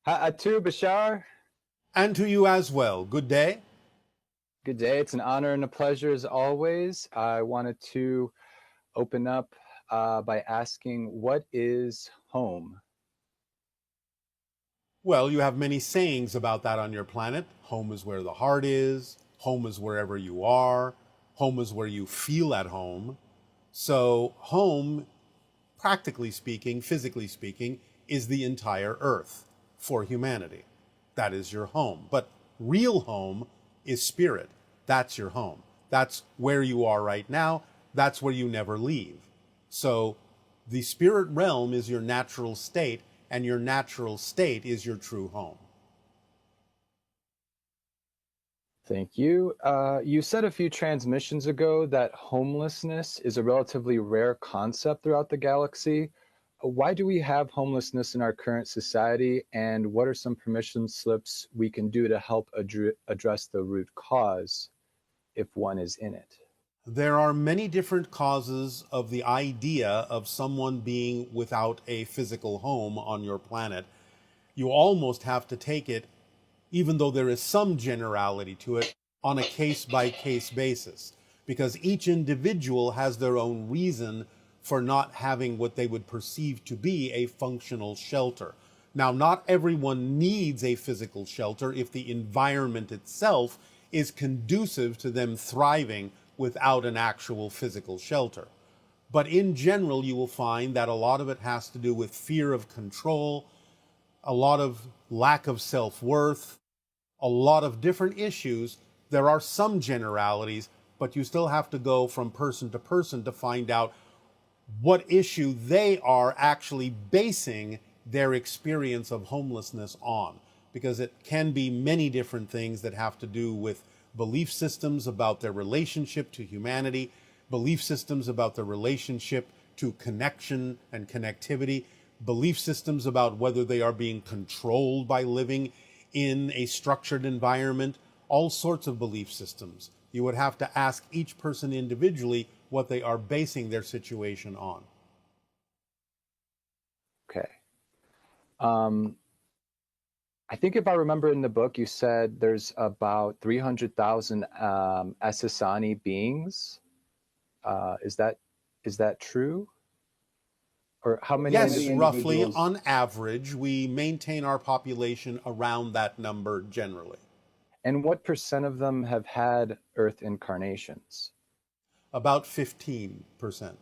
Ha'atu, Bashar. And to you as well. Good day. Good day. It's an honor and a pleasure as always. I wanted to open up by asking, what is home? Well, you have many sayings about that on your planet. Home is where the heart is. Home is wherever you are. Home is where you feel at home. So, home, practically speaking, physically speaking, is the entire earth for humanity. That is your home. But real home is spirit. That's your home. That's where you are right now. That's where you never leave. So the spirit realm is your natural state, and your natural state is your true home. Thank you. You said a few transmissions ago that homelessness is a relatively rare concept throughout the galaxy. Why do we have homelessness in our current society, and what are some permission slips we can do to help address the root cause if one is in it? There are many different causes of the idea of someone being without a physical home on your planet. You almost have to take it, even though there is some generality to it, on a case by case basis, because each individual has their own reason for not having what they would perceive to be a functional shelter. Now, not everyone needs a physical shelter if the environment itself is conducive to them thriving without an actual physical shelter. But in general, you will find that a lot of it has to do with fear of control, a lot of lack of self-worth, a lot of different issues. There are some generalities, but you still have to go from person to person to find out what issue they are actually basing their experience of homelessness on. Because it can be many different things that have to do with belief systems about their relationship to humanity, belief systems about their relationship to connection and connectivity, belief systems about whether they are being controlled by living in a structured environment, all sorts of belief systems. You would have to ask each person individually what they are basing their situation on. Okay. Um, I think if I remember in the book, you said there's about 300,000 Essassani beings. Is that true? Or how many Yes, roughly individuals? on average, we maintain our population around that number generally. And what percent of them have had Earth incarnations? About 15%.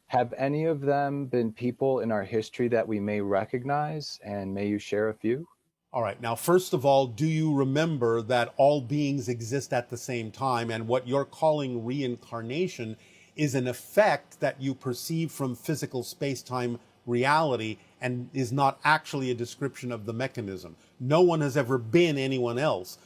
Have any of them been people in our history that we may recognize? And may you share a few? All right. Now, first of all, do you remember that all beings exist at the same time? And what you're calling reincarnation is an effect that you perceive from physical space-time reality and is not actually a description of the mechanism. No one has ever been anyone else.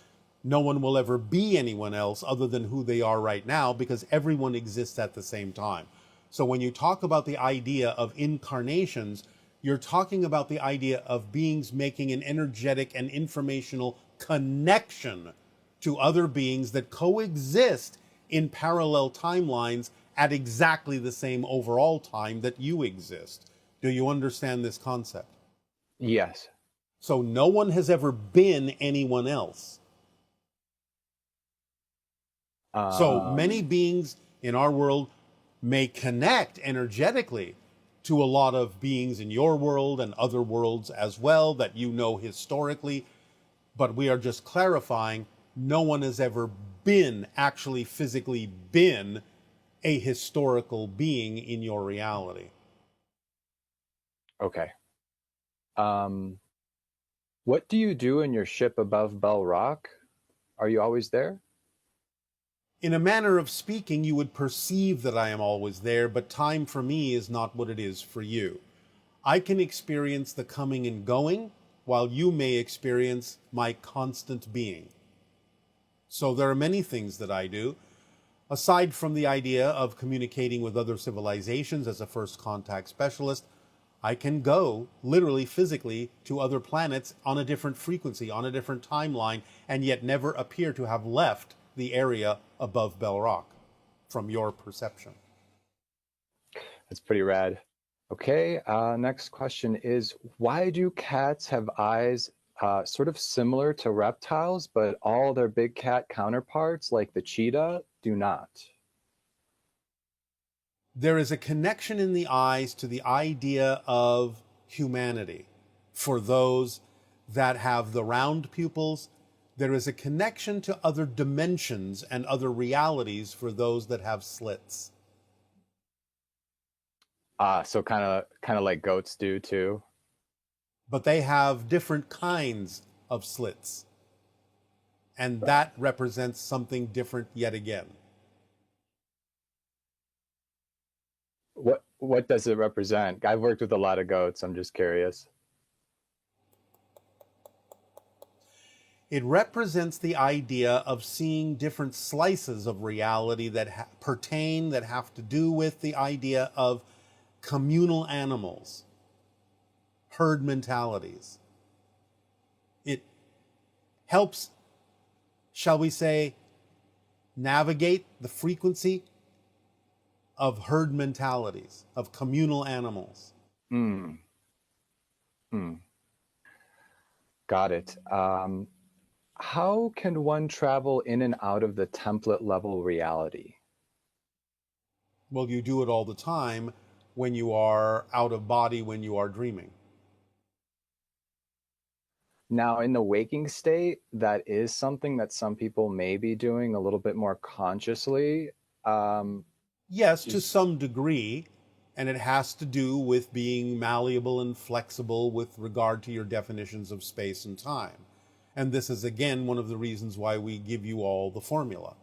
No one will ever be anyone else other than who they are right now, because everyone exists at the same time. So when you talk about the idea of incarnations, you're talking about the idea of beings making an energetic and informational connection to other beings that coexist in parallel timelines at exactly the same overall time that you exist. Do you understand this concept? Yes. So no one has ever been anyone else. So many beings in our world may connect energetically to a lot of beings in your world and other worlds as well that you know historically, but we are just clarifying no one has ever been, actually physically been, a historical being in your reality. Okay. Um, what do you do in your ship above Bell Rock? Are you always there? In a manner of speaking, you would perceive that I am always there, but time for me is not what it is for you. I can experience the coming and going, while you may experience my constant being. So there are many things that I do. Aside from the idea of communicating with other civilizations as a first contact specialist, I can go literally physically to other planets on a different frequency, on a different timeline, and yet never appear to have left the area above Bell Rock from your perception. That's pretty rad. Okay, next question is, why do cats have eyes sort of similar to reptiles, but all their big cat counterparts, like the cheetah, do not? There is a connection in the eyes to the idea of humanity. For those that have the round pupils, there is a connection to other dimensions and other realities for those that have slits. So kind of like goats do too. But they have different kinds of slits. And Right. that represents something different yet again. What does it represent? I've worked with a lot of goats. I'm just curious. It represents the idea of seeing different slices of reality that pertain, that have to do with the idea of communal animals, herd mentalities. It helps, shall we say, navigate the frequency of herd mentalities, of communal animals. Hmm. Hmm. Got it. How can one travel in and out of the template level reality? Well, you do it all the time when you are out of body, when you are dreaming. Now, in the waking state, that is something that some people may be doing a little bit more consciously. Um, Yes, to is some degree, and it has to do with being malleable and flexible with regard to your definitions of space and time. And this is, again, one of the reasons why we give you all the formula.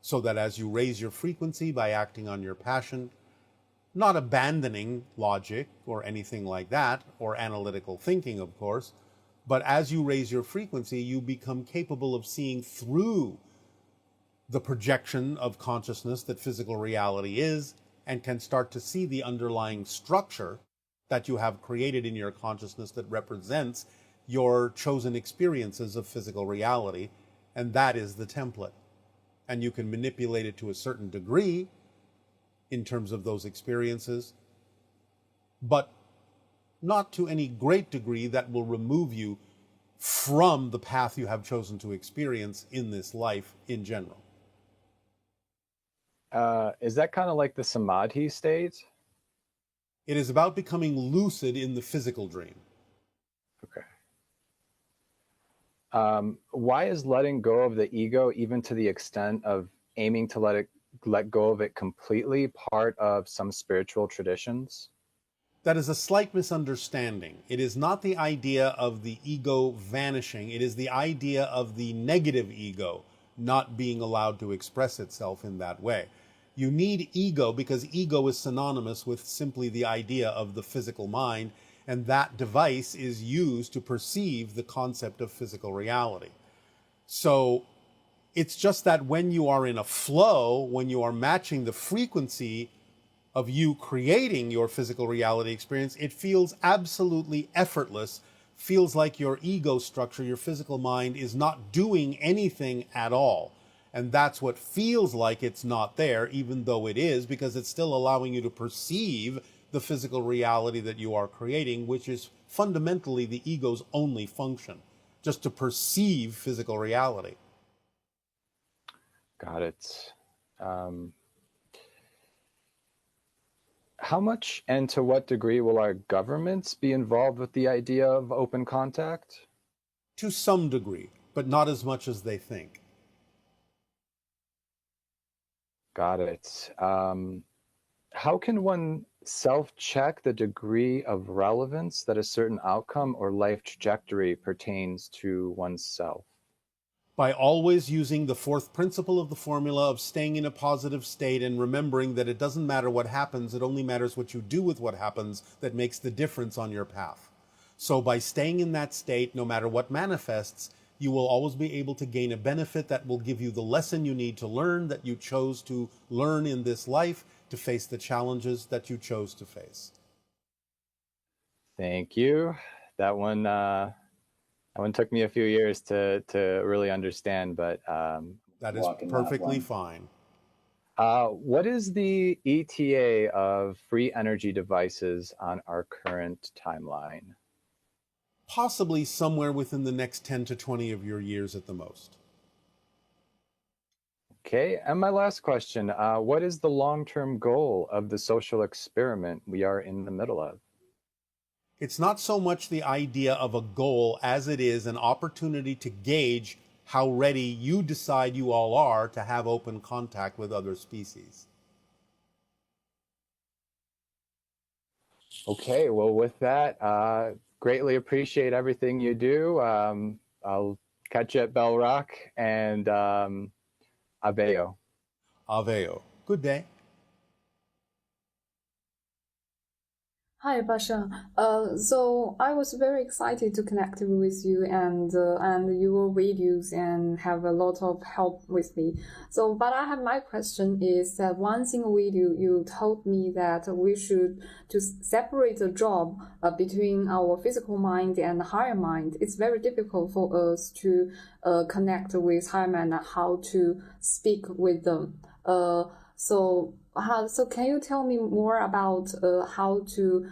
So that as you raise your frequency by acting on your passion, not abandoning logic or anything like that, or analytical thinking, of course, but as you raise your frequency, you become capable of seeing through the projection of consciousness that physical reality is, and can start to see the underlying structure that you have created in your consciousness that represents your chosen experiences of physical reality. And that is the template. And you can manipulate it to a certain degree in terms of those experiences, but not to any great degree that will remove you from the path you have chosen to experience in this life in general. is that kind of like the samadhi state? It is about becoming lucid in the physical dream. Okay. Why is letting go of the ego, even to the extent of aiming to let go of it completely, part of some spiritual traditions? That is a slight misunderstanding. It is not the idea of the ego vanishing, it is the idea of the negative ego not being allowed to express itself in that way. You need ego because ego is synonymous with simply the idea of the physical mind, and that device is used to perceive the concept of physical reality. So it's just that when you are in a flow, when you are matching the frequency of you creating your physical reality experience, it feels absolutely effortless, feels like your ego structure, your physical mind, is not doing anything at all. And that's what feels like it's not there, even though it is, because it's still allowing you to perceive the physical reality that you are creating, which is fundamentally the ego's only function, just to perceive physical reality. Got it. Um, how much and to what degree will our governments be involved with the idea of open contact? To some degree, but not as much as they think. Got it. How can one self-check the degree of relevance that a certain outcome or life trajectory pertains to oneself? By always using the fourth principle of the formula of staying in a positive state and remembering that it doesn't matter what happens, it only matters what you do with what happens that makes the difference on your path. So by staying in that state, no matter what manifests, you will always be able to gain a benefit that will give you the lesson you need to learn, that you chose to learn in this life, to face the challenges that you chose to face. Thank you. That one, uh, that one took me a few years to really understand, but That is Walking that perfectly one. fine. What is the ETA of free energy devices on our current timeline? Possibly somewhere within the next 10 to 20 of your years at the most. Okay, and my last question, what is the long-term goal of the social experiment we are in the middle of? It's not so much the idea of a goal as it is an opportunity to gauge how ready you decide you all are to have open contact with other species. Okay, well, with that, greatly appreciate everything you do. I'll catch you at Bell Rock and Aveo. Aveo. Good day. Hi, Bashar. So I was very excited to connect with you and your videos and have a lot of help with me. So, but I have my question is that once in a video you told me that we should to separate the job between our physical mind and higher mind. It's very difficult for us to connect with higher mind and how to speak with them. So can you tell me more about how to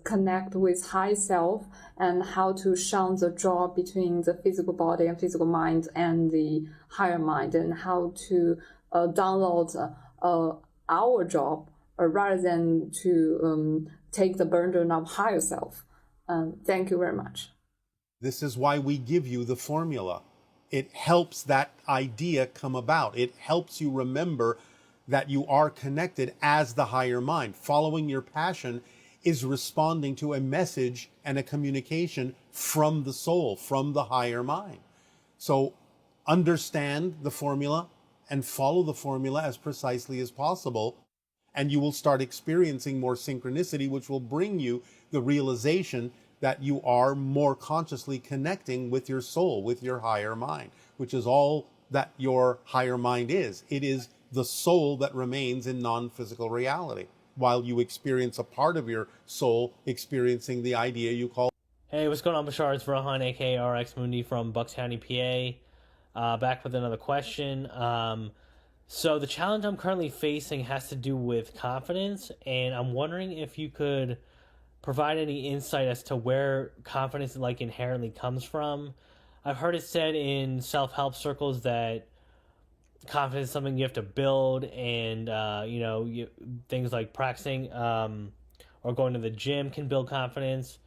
connect with high self and how to shun the job between the physical body and physical mind and the higher mind, and how to download our job rather than to take the burden of higher self? Thank you very much. This is why we give you the formula. It helps that idea come about. It helps you remember that you are connected as the higher mind. Following your passion is responding to a message and a communication from the soul, from the higher mind. So understand the formula and follow the formula as precisely as possible, and you will start experiencing more synchronicity, which will bring you the realization that you are more consciously connecting with your soul, with your higher mind, which is all that your higher mind is. It is the soul that remains in non-physical reality, while you experience a part of your soul experiencing the idea you call. Hey, what's going on, Bashar? It's Rohan, aka RX Mundi from Bucks County, PA. Back with another question. So the challenge I'm currently facing has to do with confidence, and I'm wondering if you could provide any insight as to where confidence like inherently comes from. I've heard it said in self-help circles that confidence is something you have to build, and things like practicing or going to the gym can build confidence.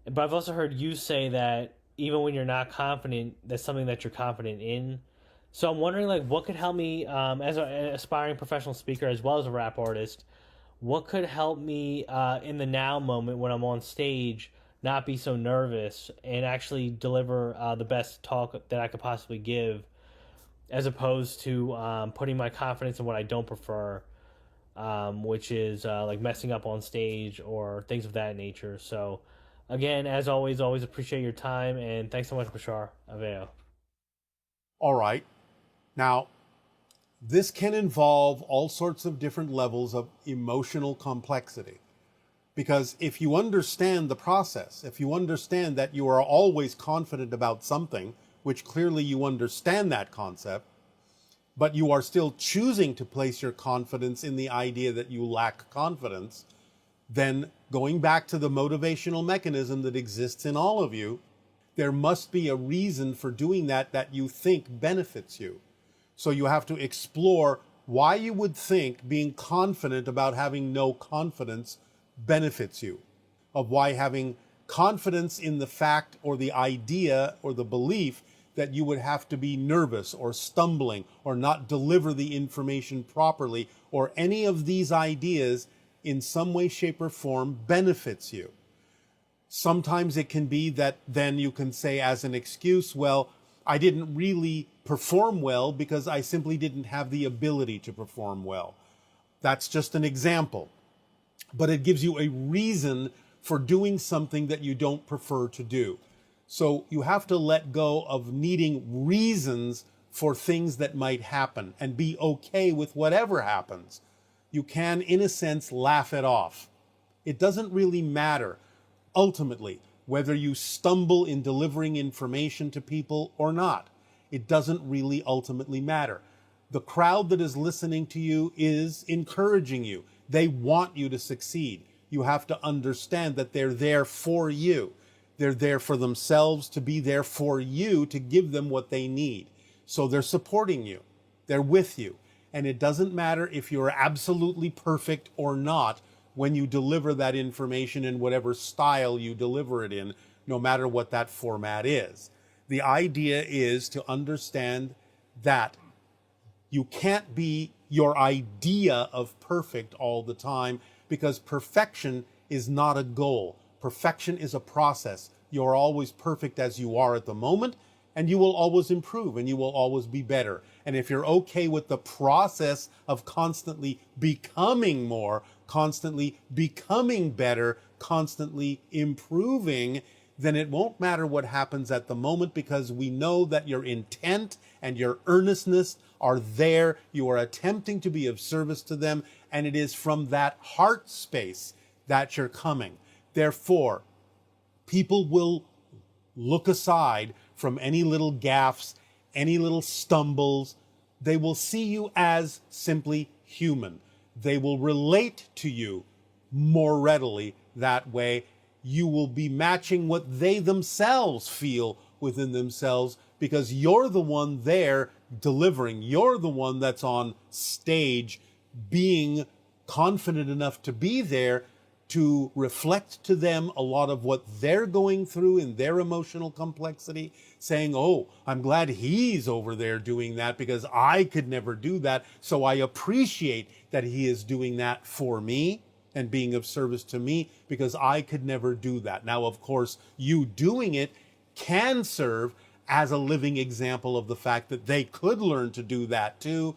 But I've also heard you say that even when you're not confident, that's something that you're confident in. So I'm wondering, like, what could help me as an aspiring professional speaker as well as a rap artist? What could help me in the now moment when I'm on stage not be so nervous and actually deliver the best talk that I could possibly give, as opposed to putting my confidence in what I don't prefer, which is like messing up on stage or things of that nature. So, again, as always appreciate your time, and thanks so much, Bashar. Aveo. All right. Now, this can involve all sorts of different levels of emotional complexity. Because if you understand the process, if you understand that you are always confident about something, which clearly you understand that concept, but you are still choosing to place your confidence in the idea that you lack confidence, then going back to the motivational mechanism that exists in all of you, there must be a reason for doing that you think benefits you. So you have to explore why you would think being confident about having no confidence benefits you, of why having confidence in the fact or the idea or the belief that you would have to be nervous or stumbling or not deliver the information properly or any of these ideas in some way, shape, or form benefits you. Sometimes it can be that then you can say as an excuse, well, I didn't really perform well because I simply didn't have the ability to perform well. That's just an example. But it gives you a reason for doing something that you don't prefer to do. So you have to let go of needing reasons for things that might happen and be okay with whatever happens. You can, in a sense, laugh it off. It doesn't really matter, ultimately, whether you stumble in delivering information to people or not. It doesn't really ultimately matter. The crowd that is listening to you is encouraging you. They want you to succeed. You have to understand that they're there for you. They're there for themselves, to be there for you, to give them what they need. So they're supporting you. They're with you. And it doesn't matter if you're absolutely perfect or not when you deliver that information in whatever style you deliver it in, no matter what that format is. The idea is to understand that you can't be your idea of perfect all the time, because perfection is not a goal. Perfection is a process. You're always perfect as you are at the moment, and you will always improve and you will always be better. And if you're okay with the process of constantly becoming more, constantly becoming better, constantly improving, then it won't matter what happens at the moment, because we know that your intent and your earnestness are there. You are attempting to be of service to them, and it is from that heart space that you're coming. Therefore, people will look aside from any little gaffes, any little stumbles. They will see you as simply human. They will relate to you more readily that way. You will be matching what they themselves feel within themselves, because you're the one there delivering. You're the one that's on stage, being confident enough to be there to reflect to them a lot of what they're going through in their emotional complexity, saying, oh, I'm glad he's over there doing that, because I could never do that. So I appreciate that he is doing that for me and being of service to me, because I could never do that. Now, of course, you doing it can serve as a living example of the fact that they could learn to do that too,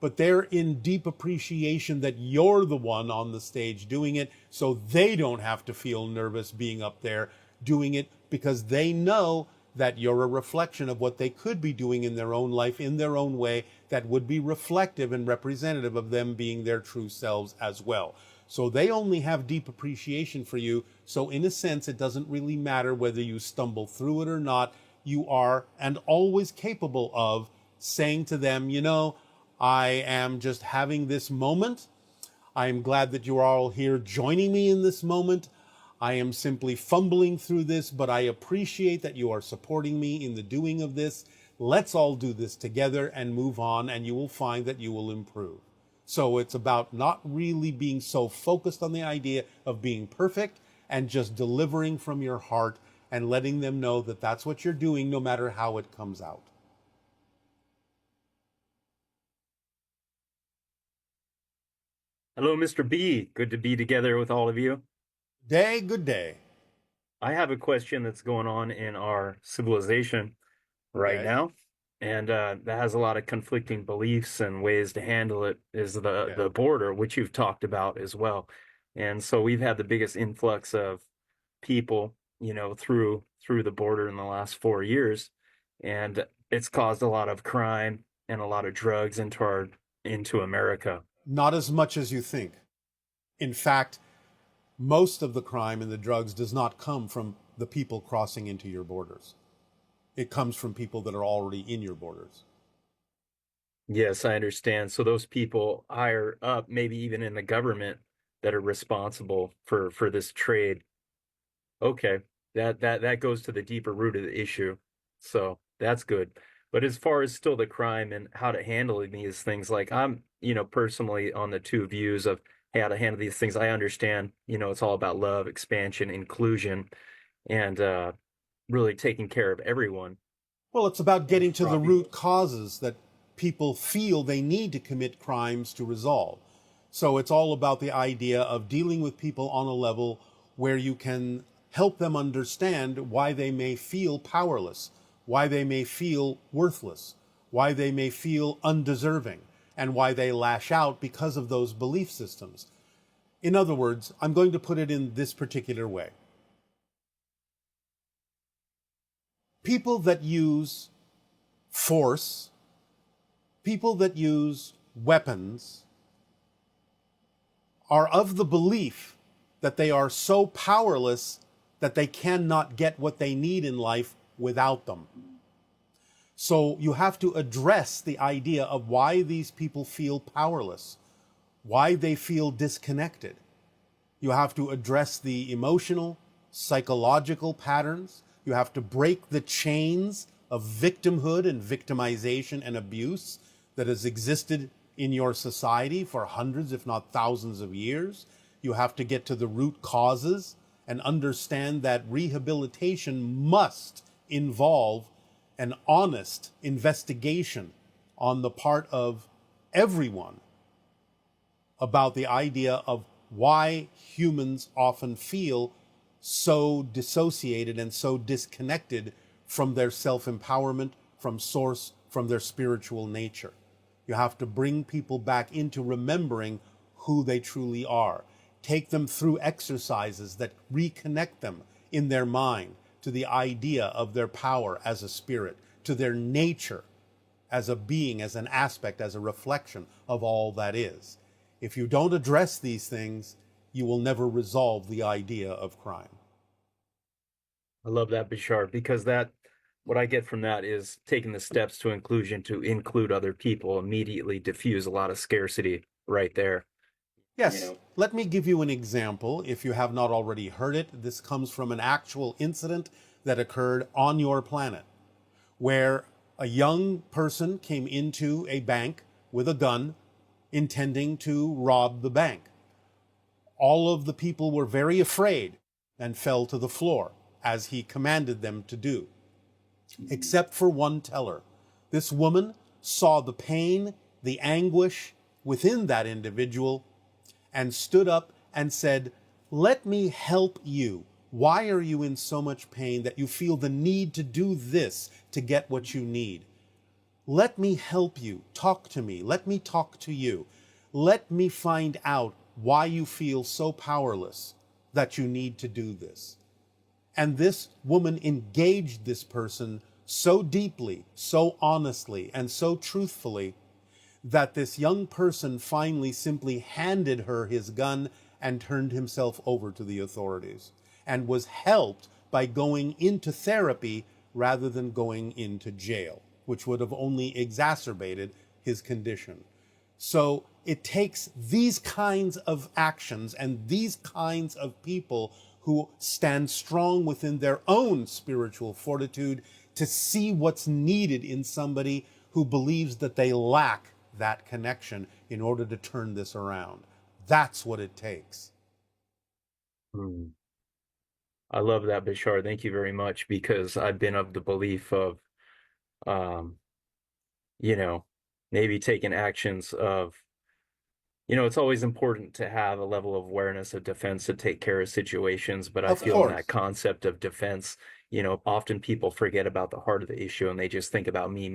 but they're in deep appreciation that you're the one on the stage doing it, so they don't have to feel nervous being up there doing it, because they know that you're a reflection of what they could be doing in their own life, in their own way, that would be reflective and representative of them being their true selves as well. So they only have deep appreciation for you. So in a sense, it doesn't really matter whether you stumble through it or not. You are, and always capable of, saying to them, you know, I am just having this moment. I am glad that you are all here joining me in this moment. I am simply fumbling through this, but I appreciate that you are supporting me in the doing of this. Let's all do this together and move on, and you will find that you will improve. So it's about not really being so focused on the idea of being perfect, and just delivering from your heart and letting them know that that's what you're doing, no matter how it comes out. Hello, Mr. B. Good to be together with all of you. Day, good day. I have a question that's going on in our civilization right Yes. now, and that has a lot of conflicting beliefs and ways to handle it, is the border, which you've talked about as well. And so we've had the biggest influx of people, you know, through the border in the last 4 years, and it's caused a lot of crime and a lot of drugs into America. Not as much as you think. In fact, most of the crime and the drugs does not come from the people crossing into your borders. It comes from people that are already in your borders. Yes, I understand. So those people higher up, maybe even in the government, that are responsible for this trade. Okay, that goes to the deeper root of the issue. So that's good. But as far as still the crime and how to handle these things, like I'm, you know, personally on the two views of how to handle these things. I understand, you know, it's all about love, expansion, inclusion, and really taking care of everyone. Well, it's about getting to the root causes that people feel they need to commit crimes to resolve. So it's all about the idea of dealing with people on a level where you can help them understand why they may feel powerless, why they may feel worthless, why they may feel undeserving, and why they lash out because of those belief systems. In other words, I'm going to put it in this particular way. People that use force, people that use weapons, are of the belief that they are so powerless that they cannot get what they need in life without them. So you have to address the idea of why these people feel powerless, why they feel disconnected. You have to address the emotional, psychological patterns. You have to break the chains of victimhood and victimization and abuse that has existed in your society for hundreds, if not thousands of years. You have to get to the root causes and understand that rehabilitation must involve an honest investigation on the part of everyone about the idea of why humans often feel so dissociated and so disconnected from their self-empowerment, from source, from their spiritual nature. You have to bring people back into remembering who they truly are. Take them through exercises that reconnect them in their mind to the idea of their power as a spirit, to their nature as a being, as an aspect, as a reflection of all that is. If you don't address these things, you will never resolve the idea of crime. I love that, Bashar, because that what I get from that is taking the steps to inclusion to include other people immediately diffuse a lot of scarcity right there. Yes, let me give you an example. If you have not already heard it, this comes from an actual incident that occurred on your planet, where a young person came into a bank with a gun intending to rob the bank. All of the people were very afraid and fell to the floor, as he commanded them to do, except for one teller. This woman saw the pain, the anguish within that individual, and stood up and said, "Let me help you. Why are you in so much pain that you feel the need to do this to get what you need? Let me help you. Talk to me. Let me talk to you. Let me find out why you feel so powerless that you need to do this." And this woman engaged this person so deeply, so honestly, and so truthfully that this young person finally simply handed her his gun and turned himself over to the authorities, and was helped by going into therapy rather than going into jail, which would have only exacerbated his condition. So it takes these kinds of actions and these kinds of people who stand strong within their own spiritual fortitude to see what's needed in somebody who believes that they lack that connection in order to turn this around. That's what it takes. I love that, Bashar. Thank you very much, because I've been of the belief of, um, maybe taking actions of, it's always important to have a level of awareness of defense to take care of situations, but I Of feel in that course. concept of defense, often people forget about the heart of the issue and they just think about me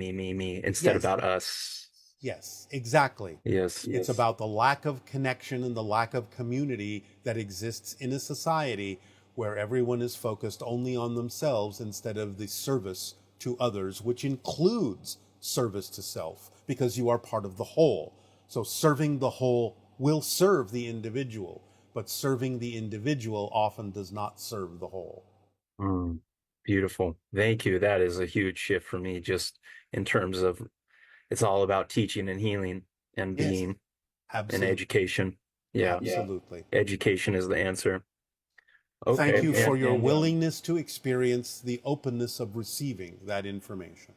instead Yes. about us. Yes, exactly. Yes. It's about the lack of connection and the lack of community that exists in a society where everyone is focused only on themselves instead of the service to others, which includes service to self, because you are part of the whole. So serving the whole will serve the individual, but serving the individual often does not serve the whole. Beautiful. Thank you. That is a huge shift for me, just in terms of it's all about teaching and healing and Yes, being and absolutely. education. Yeah. Absolutely. Education is the answer. Okay. Thank you for and- your and, willingness to experience the openness of receiving that information.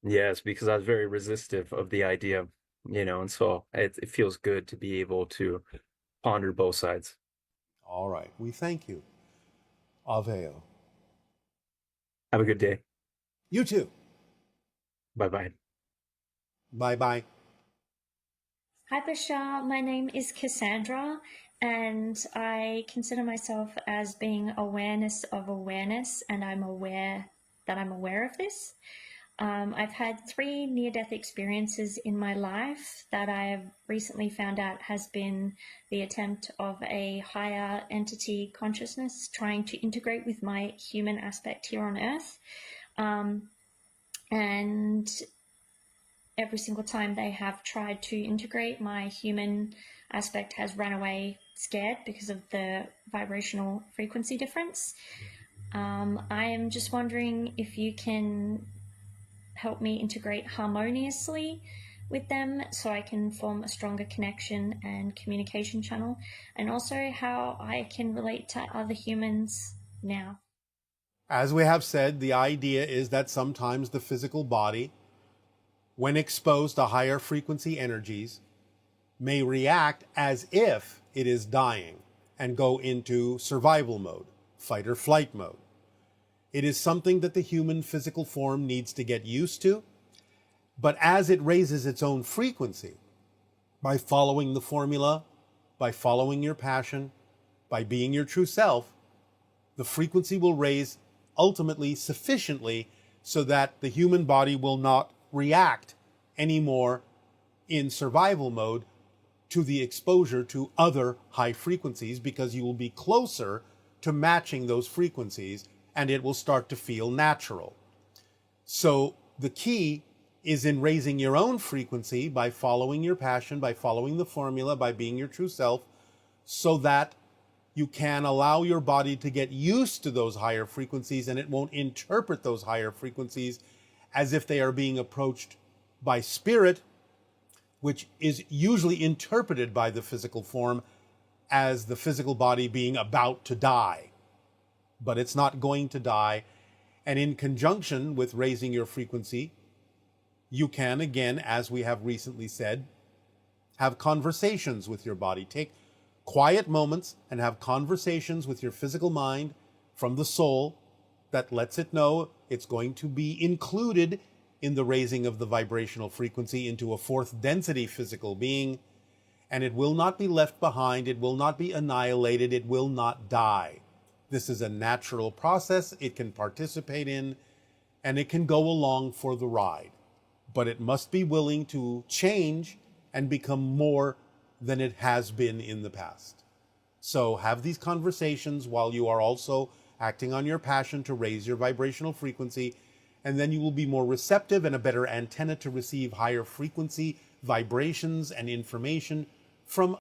Yes, because I was very resistive of the idea, and so it feels good to be able to ponder both sides. All right. We thank you. Aveo. Have a good day. You too. Bye-bye. Bye-bye. Hi, Bashar. My name is Cassandra, and I consider myself as being awareness of awareness, and I'm aware that I'm aware of this. I've had 3 near-death experiences in my life that I have recently found out has been the attempt of a higher entity consciousness trying to integrate with my human aspect here on Earth. And every single time they have tried to integrate, my human aspect has run away scared because of the vibrational frequency difference. I am just wondering if you can help me integrate harmoniously with them so I can form a stronger connection and communication channel, and also how I can relate to other humans now. As we have said, the idea is that sometimes the physical body, when exposed to higher frequency energies, may react as if it is dying and go into survival mode, fight or flight mode. It is something that the human physical form needs to get used to, but as it raises its own frequency, by following the formula, by following your passion, by being your true self, the frequency will raise ultimately sufficiently so that the human body will not react anymore in survival mode to the exposure to other high frequencies, because you will be closer to matching those frequencies and it will start to feel natural. So the key is in raising your own frequency by following your passion, by following the formula, by being your true self, so that you can allow your body to get used to those higher frequencies, and it won't interpret those higher frequencies as if they are being approached by spirit, which is usually interpreted by the physical form as the physical body being about to die. But it's not going to die. And in conjunction with raising your frequency, you can, again, as we have recently said, have conversations with your body. Take quiet moments and have conversations with your physical mind from the soul that lets it know it's going to be included in the raising of the vibrational frequency into a fourth density physical being, and it will not be left behind, it will not be annihilated, it will not die. This is a natural process it can participate in, and it can go along for the ride. But it must be willing to change and become more than it has been in the past. So have these conversations while you are also acting on your passion to raise your vibrational frequency, and then you will be more receptive and a better antenna to receive higher frequency vibrations and information from